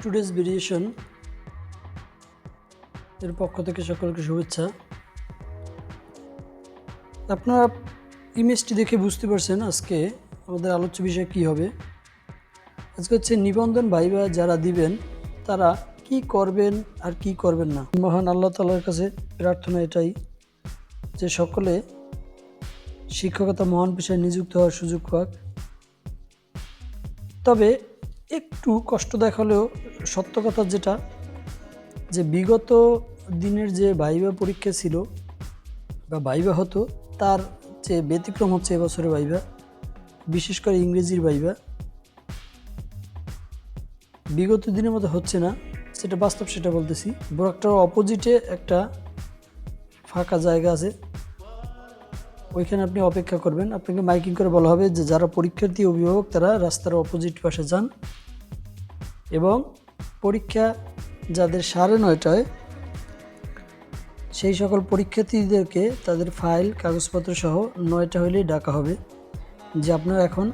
Today's variation এর পক্ষ থেকে সকলকে শুভেচ্ছা। আপনারা ইমেজটি দেখে বুঝতে পারছেন আজকে আমাদের আলোচ্য বিষয় কি হবে। আজকে হচ্ছে নিবন্ধন ভাইবা যারা দিবেন তারা কি করবেন আর কি করবেন না। মহান আল্লাহ তাআলার কাছে প্রার্থনা এটাই যে সকলে শিক্ষকতা মহান পেশায় নিযুক্ত হওয়ার সুযোগ পাক। তবে একটু কষ্ট দেখালেও সত্য কথা যেটা, যে বিগত দিনের যে ভাইবা পরীক্ষা ছিল বা ভাইবা হতো তার যে ব্যতিক্রম হচ্ছে এবছরের ভাইবা, বিশেষ করে ইংরেজির ভাইবা বিগত দিনের মতো হচ্ছে না, সেটা বাস্তব, সেটা বলতেছি। বোরাকটার অপোজিটে একটা ফাঁকা জায়গা আছে, ওইখানে আপনি অপেক্ষা করবেন। আপনাকে মাইকিং করে বলা হবে যে যারা পরীক্ষার্থী অভিভাবক তারা রাস্তার অপোজিট পাশে যান এবং পরীক্ষা যাদের 9:30 সেই সকল পরীক্ষার্থীদেরকে তাদের ফাইল কাগজপত্র সহ 9টা হলেই ডাকা হবে যে আপনার এখন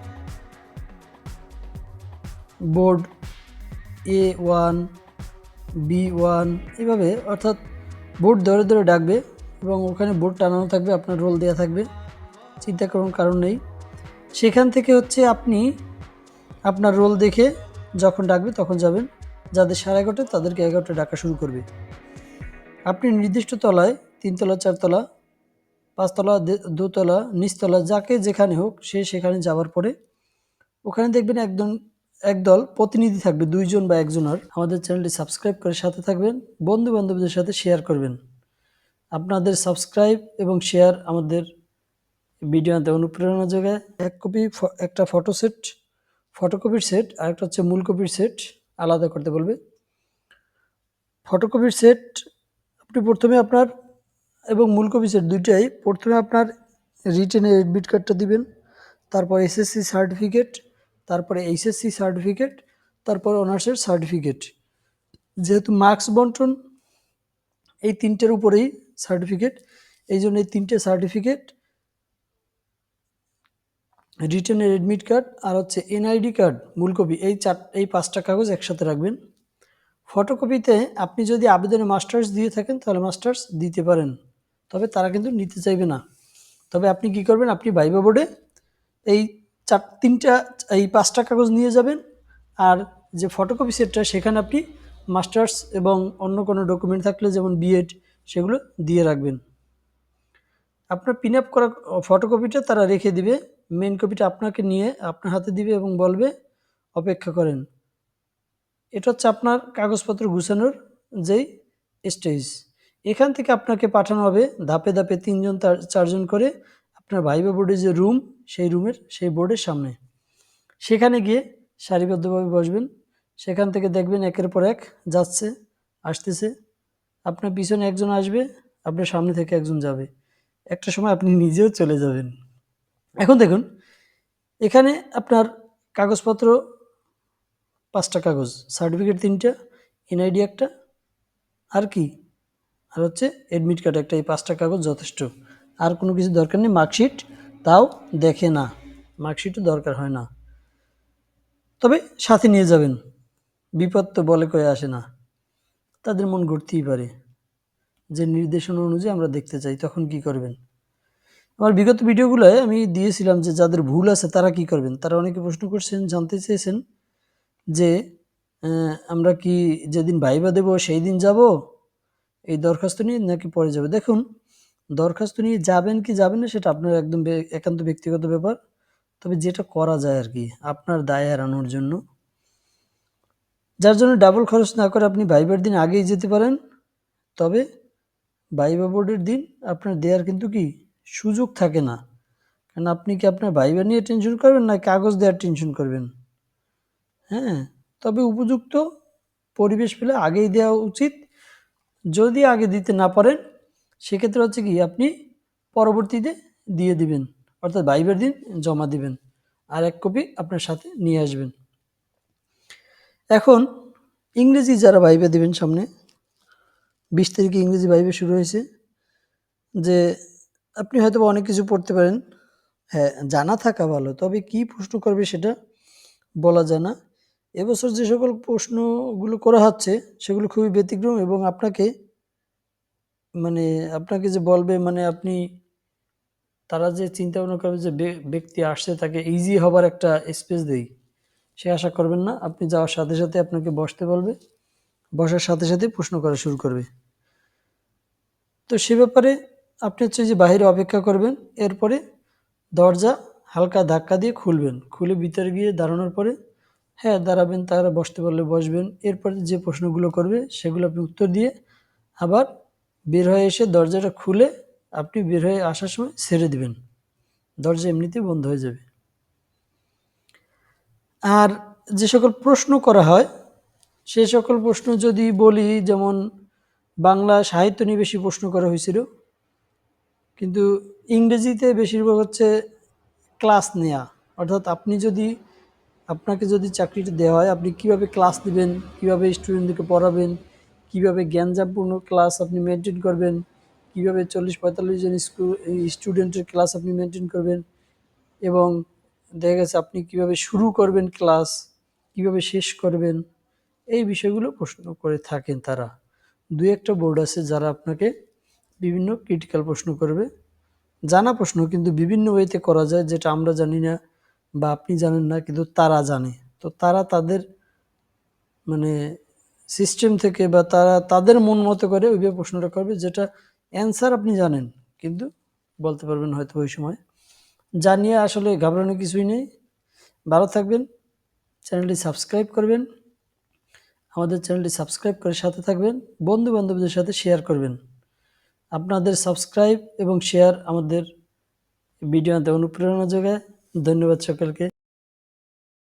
বোর্ড A1 B1 এভাবে, অর্থাৎ বোর্ড ধরে ধরে ডাকবে এবং ওখানে বোর্ড টানানো থাকবে, আপনার রোল দেওয়া থাকবে, চিন্তা করার কারণ নেই। সেখান থেকে হচ্ছে আপনি আপনার রোল দেখে যখন ডাকবে তখন যাবেন। যাদের 11:30 তাদেরকে 11টায় ডাকা শুরু করবে। আপনি নির্দিষ্ট তলায় 3 তলা 4 তলা 5 তলা 2 তলা নিচতলা যাকে যেখানে হোক সে সেখানে যাওয়ার পরে ওখানে দেখবেন একদল প্রতিনিধি থাকবে, 2 জন বা 1 জনের। আমাদের চ্যানেলটি সাবস্ক্রাইব করে সাথে থাকবেন, বন্ধু বান্ধবদের সাথে শেয়ার করবেন। আপনাদের সাবস্ক্রাইব এবং শেয়ার আমাদের ভিডিওতে অনুপ্রেরণা যোগায়। একটা ফটোকপির সেট আর একটা হচ্ছে মূল কপির সেট আলাদা করতে বলবে। ফটোকপির সেট আপনি প্রথমে আপনার এবং মূল কপি সেট দুইটাই প্রথমে আপনার রিটেনের অ্যাডমিট কার্ডটা দিবেন, তারপর এসএসসি সার্টিফিকেট, তারপরে এইচএসসি সার্টিফিকেট, তারপর অনার্সের সার্টিফিকেট। যেহেতু মার্কস বন্টন এই 3টের উপরেই সার্টিফিকেট, এই জন্য এই 3টে সার্টিফিকেট, রিটেনের অ্যাডমিট কার্ড আর হচ্ছে এনআইডি কার্ড মূল কপি, এই 5টা কাগজ একসাথে রাখবেন। ফটোকপিতে আপনি যদি আবেদনে মাস্টার্স দিয়ে থাকেন তাহলে মাস্টার্স দিতে পারেন, তবে তারা কিন্তু নিতে চাইবে না। তবে আপনি কি করবেন, আপনি ভাইবা বোর্ডে এই 5টা কাগজ নিয়ে যাবেন, আর যে ফটোকপি সেটটা সেখানে আপনি মাস্টার্স এবং অন্য কোনো ডকুমেন্ট থাকলে যেমন বিএড সেগুলো দিয়ে রাখবেন। আপনার পিন আপ করা ফটোকপিটা তারা রেখে দিবে, মেন কপিটা আপনাকে নিয়ে আপনার হাতে দিবে এবং বলবে অপেক্ষা করেন। এটা হচ্ছে আপনার কাগজপত্র গুছানোর যেই স্টেজ। এখান থেকে আপনাকে পাঠানো হবে ধাপে ধাপে 3জন 4জন করে আপনার ভাইবা বোর্ডের যে রুম, সেই বোর্ডের সামনে। সেখানে গিয়ে সারিবদ্ধভাবে বসবেন। সেখান থেকে দেখবেন একের পর এক যাচ্ছে, আসতেছে। আপনার পিছনে একজন আসবে, আপনার সামনে থেকে একজন যাবে, একটা সময় আপনি নিজেও চলে যাবেন। এখন দেখুন এখানে আপনার কাগজপত্র 5টা কাগজ, সার্টিফিকেট 3টা, এনআইডি একটা, আর কি, আর হচ্ছে অ্যাডমিট কার্ড একটা, এই 5টা কাগজ যথেষ্ট। আর কোনো কিছু দরকার নেই। মার্কশিট তাও দেখে না, মার্কশিটও দরকার হয় না, তবে সাথে নিয়ে যাবেন। বিপদ তো বলে কয়ে আসে না, তাদের মন ঘুরতেই পারে যে নির্দেশনা অনুযায়ী আমরা দেখতে চাই, তখন কি করবেন। আমার বিগত ভিডিওগুলোয় আমি দিয়েছিলাম যে যাদের ভুল আছে তারা কি করবেন। তারা অনেকে প্রশ্ন করছেন, জানতে চেয়েছেন যে আমরা কি যেদিন ভাইবা দেব সেই দিন যাব এই দরখাস্ত নিয়ে, নাকি পরে যাব। দেখুন, দরখাস্ত নিয়ে যাবেন কি যাবেন না সেটা আপনার একদম একান্ত ব্যক্তিগত ব্যাপার। তবে যেটা করা যায় আর কি আপনার দায় এড়ানোর জন্য, যার জন্য ডাবল খরচ না করে আপনি ভাইবার দিন আগেই যেতে পারেন। তবে ভাইবা বোর্ডের দিন আপনার দেওয়ার কিন্তু কি সুযোগ থাকে না, কারণ আপনি কি আপনার ভাইবা নিয়ে টেনশন করবেন না কাগজ দেওয়ার টেনশন করবেন। হ্যাঁ, তবে উপযুক্ত পরিবেশ পেলে আগেই দেওয়া উচিত। যদি আগে দিতে না পারেন সেক্ষেত্রে হচ্ছে কি আপনি পরবর্তীতে দিয়ে দিবেন, অর্থাৎ ভাইবার দিন জমা দিবেন আর 1 কপি আপনার সাথে নিয়ে আসবেন। এখন ইংরেজি যারা ভাইবা দিবেন, সামনে 20 তারিখে ইংরেজি ভাইবা শুরু হয়েছে, যে আপনি হয়তো অনেক কিছু পড়তে পারেন, হ্যাঁ জানা থাকা ভালো, তবে কি প্রশ্ন করবে সেটা বলা যায় না। এবছর যে সকল প্রশ্নগুলো করা হচ্ছে সেগুলো খুবই ব্যতিক্রম এবং আপনাকে যে বলবে আপনি তারা যে চিন্তা ভাবনা করবে যে ব্যক্তি আসছে তাকে ইজি হবার একটা স্পেস দেই, সে আশা করবেন না। আপনি যাওয়ার সাথে সাথে আপনাকে বসতে বলবে, বসার সাথে সাথে প্রশ্ন করা শুরু করবে। তো সে ব্যাপারে আপনি যে বাইরে অপেক্ষা করবেন, এরপরে দরজা হালকা ধাক্কা দিয়ে খুলবেন, খুলে ভিতরে গিয়ে দাঁড়ানোর পরে হ্যাঁ দাঁড়াবেন, তারা বসতে বললে বসবেন। এরপরে যে প্রশ্নগুলো করবে সেগুলো আপনি উত্তর দিয়ে আবার বের হয়ে এসে দরজাটা খুলে আপনি বের হয়ে আসার সময় ছেড়ে দিবেন, দরজা এমনিতেই বন্ধ হয়ে যাবে। আর যে সকল প্রশ্ন করা হয় সে সকল প্রশ্ন যদি বলি, যেমন বাংলা সাহিত্য নিয়ে বেশি প্রশ্ন করা হয়েছিল, কিন্তু ইংরেজিতে বেশিরভাগ হচ্ছে ক্লাস নেয়া। অর্থাৎ আপনাকে যদি চাকরিটা দেওয়া হয়, আপনি কিভাবে ক্লাস নেবেন, কিভাবে স্টুডেন্টদেরকে পড়াবেন, কিভাবে জ্ঞানজামপূর্ণ ক্লাস আপনি মেনটেন করবেন, কিভাবে 40-45 জন স্টুডেন্টের ক্লাস আপনি মেনটেন করবেন, এবং দেখা গেছে আপনি কিভাবে শুরু করবেন ক্লাস, কিভাবে শেষ করবেন, এই বিষয়গুলো প্রশ্ন করে থাকেন তারা। দুই একটা বোর্ড আছে যারা আপনাকে বিভিন্ন ক্রিটিক্যাল প্রশ্ন করবে, জানা প্রশ্ন কিন্তু বিভিন্ন ওয়েতে করা যায়, যেটা আমরা জানি না বা আপনি জানেন না, কিন্তু তারা জানে। তো তারা তাদের সিস্টেম থেকে বা তারা তাদের মন মতো করে ওইভাবে প্রশ্নটা করবে, যেটা অ্যান্সার আপনি জানেন কিন্তু বলতে পারবেন হয়তো ওই সময়। জানিয়ে আসলে ঘাবড়ানোর কিছুই নেই। ভালো থাকবেন, চ্যানেলটি সাবস্ক্রাইব করবেন, আমাদের চ্যানেলটি সাবস্ক্রাইব করে সাথে থাকবেন, বন্ধু বান্ধবদের সাথে শেয়ার করবেন। আপনাদের সাবস্ক্রাইব এবং শেয়ার আমাদের ভিডিওতে অনুপ্রেরণা যোগায়। ধন্যবাদ সকলকে।